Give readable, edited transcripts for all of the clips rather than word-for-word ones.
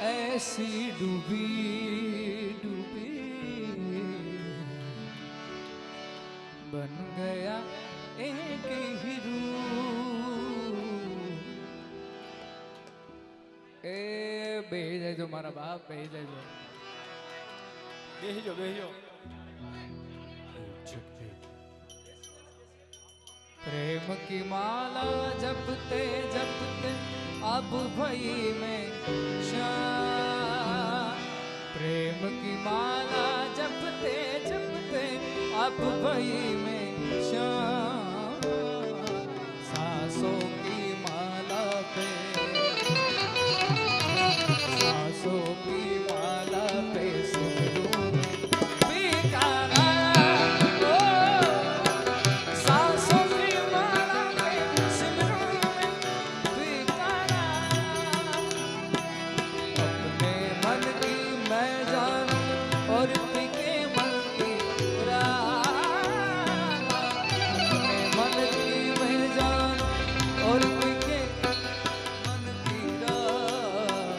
ऐसी डूबी डूबी बन गया एक ही रूप। ए બેહી જજો મારા બાપ, બેહી જજો, બેહીજો બેહીજો। प्रेम की माला जपते जपते अब भई में शाम। प्रेम की माला जपते जपते अब भई में शाम। सांसों की माला पे, सांसों की माला पे सिमरूं बेगाना। सांसों की माला पे सिमरूं बेगाना। अपने मन की मैं जानूं और पीके मन की राह। अपने मन की मैं जानूं और पीके मन की राह।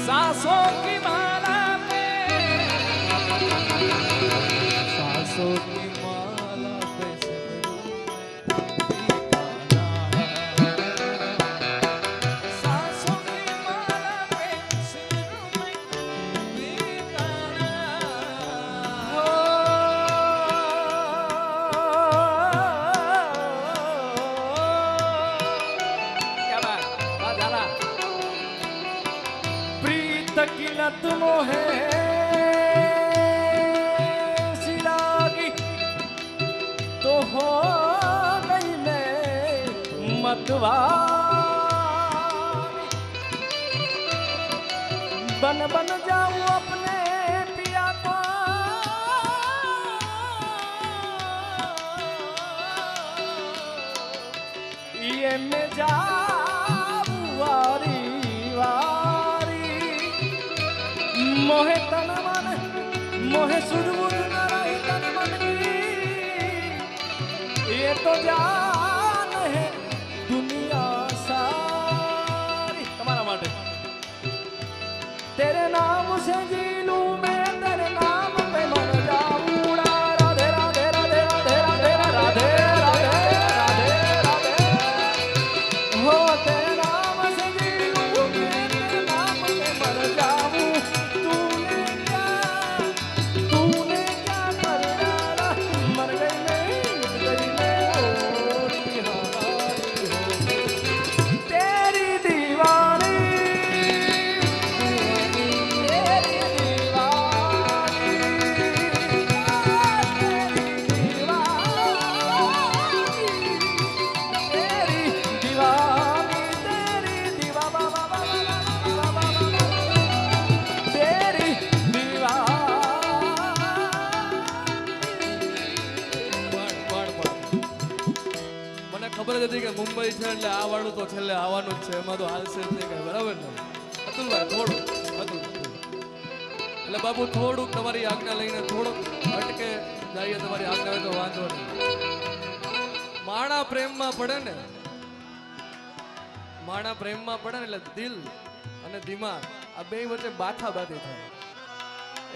सांसों की माला पे, सांसों की माला पे सिमरूं बेगाना। सांसों की माला पे सिमरूं बेगाना। क्या बात झाला। प्रीत की लत मोहे सिलागी तो हो गई मैं मतवारी। बन बन जाऊं अपने पिया को ये मैं जाऊं वारी वारी। मोहे तन मन मोहे सुरबुर न रही तन मन की ये तो जान है दुनिया सारी। तुम्हारा माटे तेरे नाम से जी लूं मैं, तेरे नाम पे मर जाऊं। राधे राधे राधे राधे राधे राधे राधे राधे राधे। हो तेरे नाम से जी लूं मैं, तेरे नाम पे मर जाऊं। तूने क्या कर डाला, मर गई मैं मिट गई मैं होरी हारी हो गई। तेरी दीवानी तेरी दीवानी तेरी दीवानी तेरी दीवानी तेरी दीवा बाबा बाबा बाबा तेरी મને ખબર જ હતી કે મુંબઈ છે એટલે આ વાળું તો છેલ્લે આવવાનું જ છે, એમાં તો હાલશે જ નહીં કઈ, બરાબર ને અતુલભાઈ? થોડું અતુલ એટલે બાબુ થોડુંક તમારી આજ્ઞા લઈને થોડુંક અટકે જઈએ, તમારી આજ્ઞા હોય તો વાંધો નહીં। માણા પ્રેમમાં પડે ને, માણા પ્રેમમાં પડે ને એટલે દિલ અને દિમાગ આ બે વચ્ચે બાથાબાથી થાય।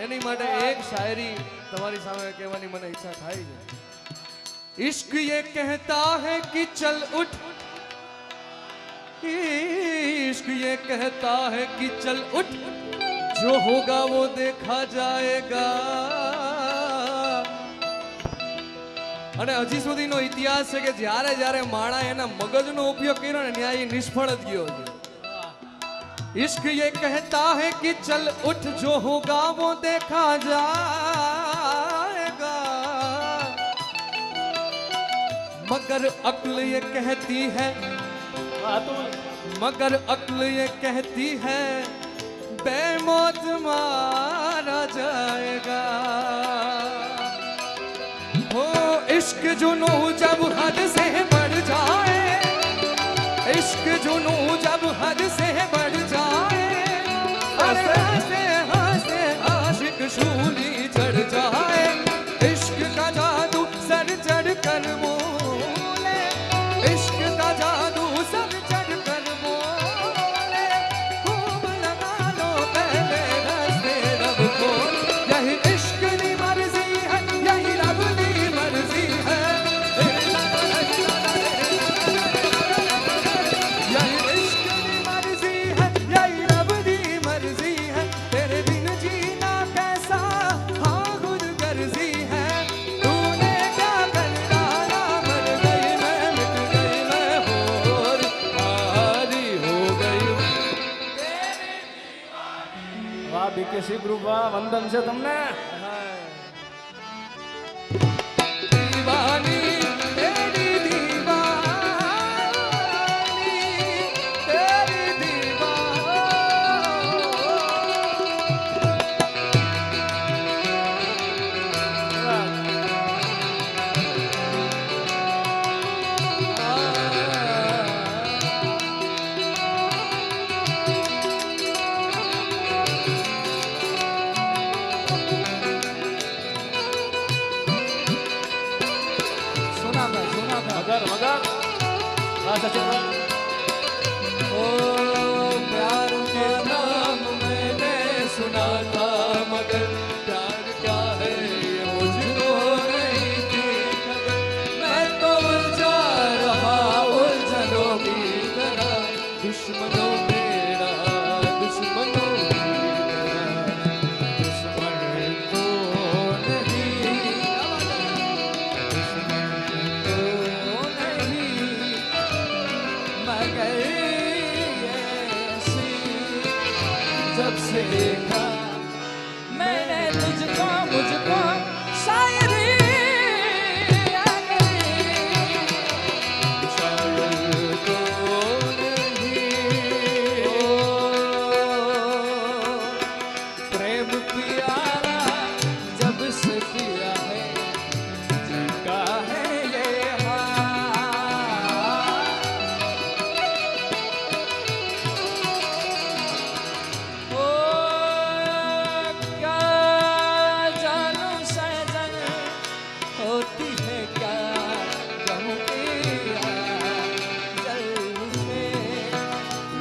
એની માટે એક શાયરી તમારી સામે કહેવાની મને ઈચ્છા થાય છે। इश्क ये कहता है कि चल उठ, इश्क ये कहता है कि चल उठ, जो होगा वो देखा जाएगा। અને હજી સુધીનો ઇતિહાસ છે કે જ્યારે જ્યારે માણા એના મગજનો ઉપયોગ કર્યો ને ત્યાં એ નિષ્ફળ જ ગયો છે। इश्क ये कहता है कि चल उठ, जो होगा वो देखा जाएगा। मगर अक्ल ये कहती है, मगर अक्ल ये कहती है बेमौत मारा जाएगा। हो इश्क जुनू जब हद से बढ़ जाए, इश्क जुनू जब हद से बढ़ जाए, हंसते हंसते आशिक शूली चढ़ जाए। इश्क का जादू सर चढ़ कर बोले, इश्क का जादू सर चढ़ कर बोले, खूब लगा लो કે શ્રી કૃપા વંદન છે તમને दीवानी तेरी दीवानी तेरी सुना था મગર મગર હા સચિન ओ प्यार का नाम मैंने सुना था मगर प्यार क्या है ये मुझको नहीं थी खबर। मैं तो उलझा रहा उलझनों की तरह दुश्मनों मेरा दुश्मनों की तरह दुश्मन तो नहीं दुश्मन तो नहीं मगर ऐसी जब से देखा मैंने तुझको मुझको शायरी आ गई शायर तो नहीं ओ प्रेम प्यारा जब से पिया है जीता है ये हाल। ओ क्या जानू सजन होती है क्या गम की जल उठे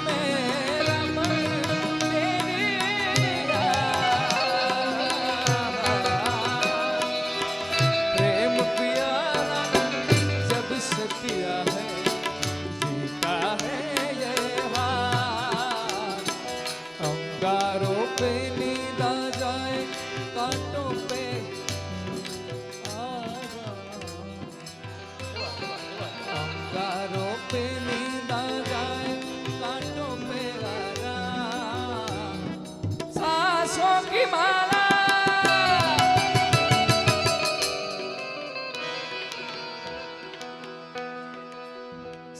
मेरा मन तेरी प्रेम प्यारा जब से पिया है जीता है ये हाल। अंगारों पे नींद आ जाए कांटों पे अंगारों पे नींद आ जाए कांटों पे आराम। सांसों की माला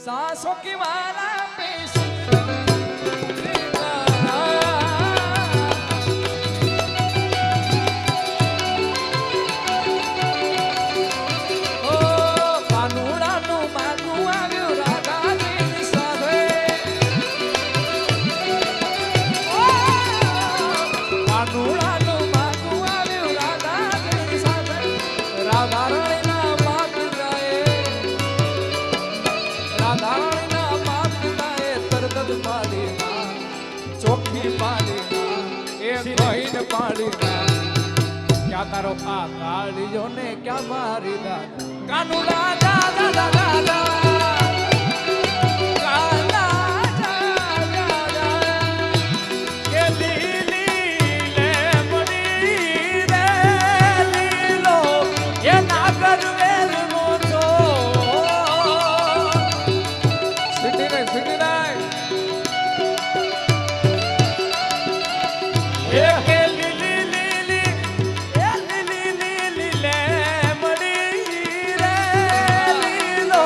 सांसों की माला पे ઓ કાનુડાનું માગું આવ્યું રાધાજીની સાથે ઓ કાનુડાનું માગું આવ્યું રાધાજીની સાથે રાધારાણીના માત ગાય રાધારાણીના માત ગાય તરત જ પાડીના ચોખ્ખી પાડીના એ કહીને પાડીના ક્યાં તારો આ કાળીયો ને ક્યાં મારી દાદા કાનુડા દાદા દાદા દાદા કાના દાદા દાદા કે લીલી લે મણી રે લીલો એ નાગર વેલનો છો सिटी नहीं એ કે લીલી લીલી એ લીલી લીલી લે મણી રે લીલો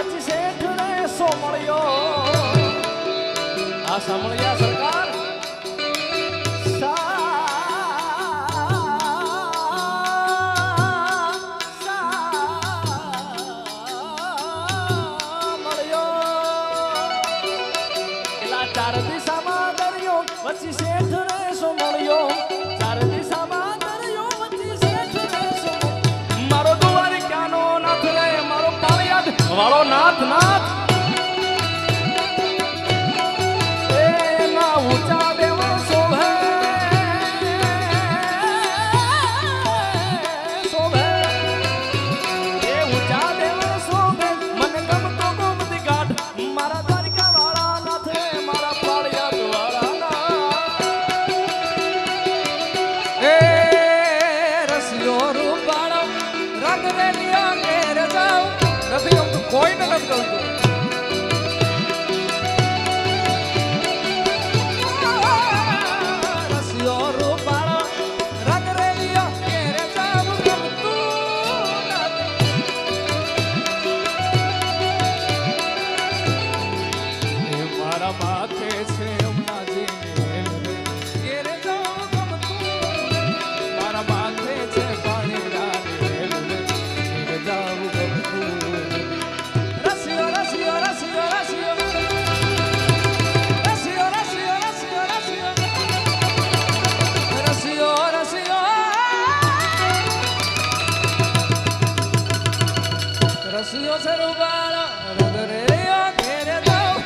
વચ્ચે શેઠ ને સોમળિયો આ સાંભળ્યા સરકાર ચાર દિશામાં દરિયો વચ્ચે શેઠ ને સોમળિયો ચાર દિશામાં દરિયો વચ્ચે શેઠ ને સોમળિયો મારો દુવારી ક્યાંનો નાથ રે મારો પાળિયાદ વાળો નાથ નાથ એના ઊંચા દેવળ શોભે શોભે એ ઊંચા દેવળ શોભે મને ગમતો ગોમતી ઘાટ મારા દ્વારિકા વાળા નાથ રે મારા પાળિયાદ વાળા નાથ એ રસિયો રૂપાળો રંગ રેલિયા ઘેર જાઉં નથી ગમતું કોઈને નથી ગમતું રસિયો રૂપાળો રંગ રેલિયા ઘેર જાઉં ગમતું નથી. એ મારા માથે છે હમણાં ઘેર જાઉં ગમતું મારા માથે છે પાણી ઘેર જાઉં ગમતું રસિયો રસિયો રસિયો રસિયો રસિયો રસિયો રસિયો રસિયો રસિયો રસિયો રસિયો સરુબાળો રંગ રેલિયા ઘેર જાઉં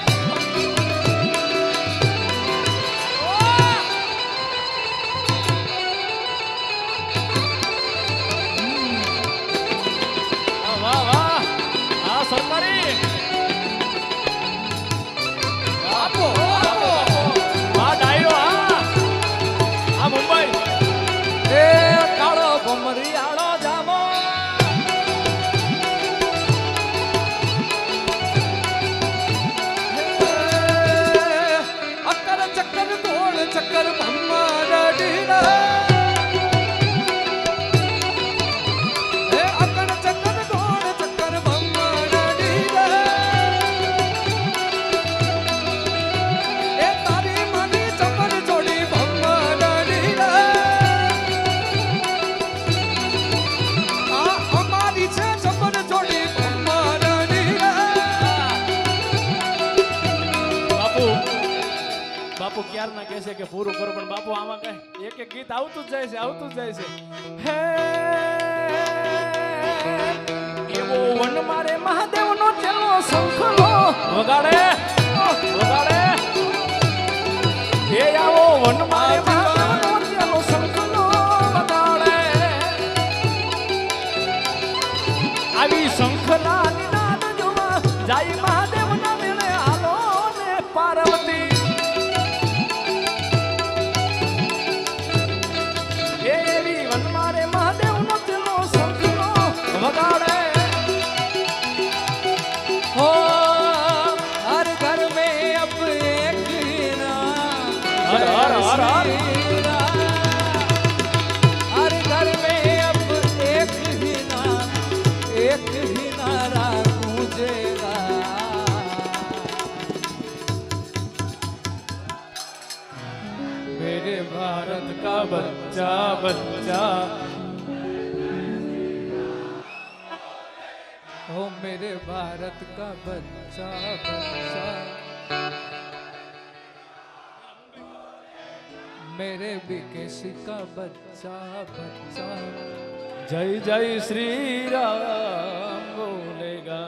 વાહ વાહ આ સરકારી બાપો બાપો વાહ ડાયરો આ મુંબઈ એ કાળો ભમરિયાળો જામો અકર ચક્કર દોડ ચક્કર ભમ્મા ડાડીના હે અકર ચક્કર દોડ ચક્કર ભમ્મા ડાડીના એ તારી માની ચપર જોડી ભમ્મા ડાડીના આ અમારી છે ચપર જોડી ભમ્મા ડાડીના બાપુ બાપુ ક્યાર ના કહે છે કે પૂરું કરો પણ બાપુ આમાં કઈ એક એક ગીત આવતું જ જાય છે આવતું જ જાય છે હે એવો વન મારે મહાદેવનો ચેલો શંખલો વગાડે વગાડે હે આવો વન મારે મહાદેવનો ચેલો શંખલો વગાડે આવી શંખલા નિનાદ જોવા જાય મહાદેવના મેળે હાલો ને પાર્વતી એવી વન મારે મહાદેવનો ચેલો શંખલો વગાડે हो हर घर में अब एक ही नाम हर हर हर हर हर घर में अब एक ही नारा गूंजेगा मेरे भारत का बच्चा बच्चा ओ मेरे भारत का बच्चा बच्चा मेरे विकेशी का बच्चा बच्चा જય જય શ્રી રામ બોલેગા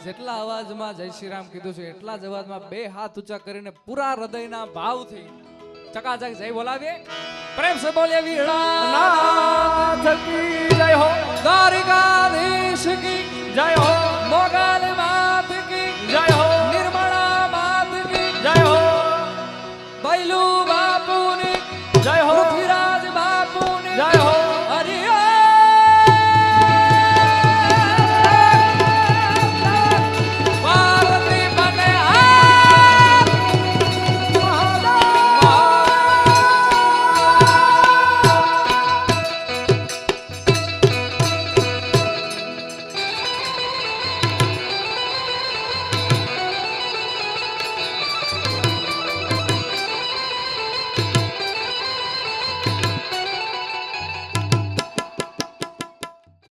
જેટલા અવાજમાં જય શ્રી રામ કીધું છે એટલા જ અવાજમાં બે હાથ ઊંચા કરીને પૂરા હૃદયના ભાવથી ચકાચક જય બોલાવીએ પ્રેમ સે બોલીએ વીણા નાથ કી જય હો દ્વારિકાધીશ કી જય હો મોગલ માત કી જય હો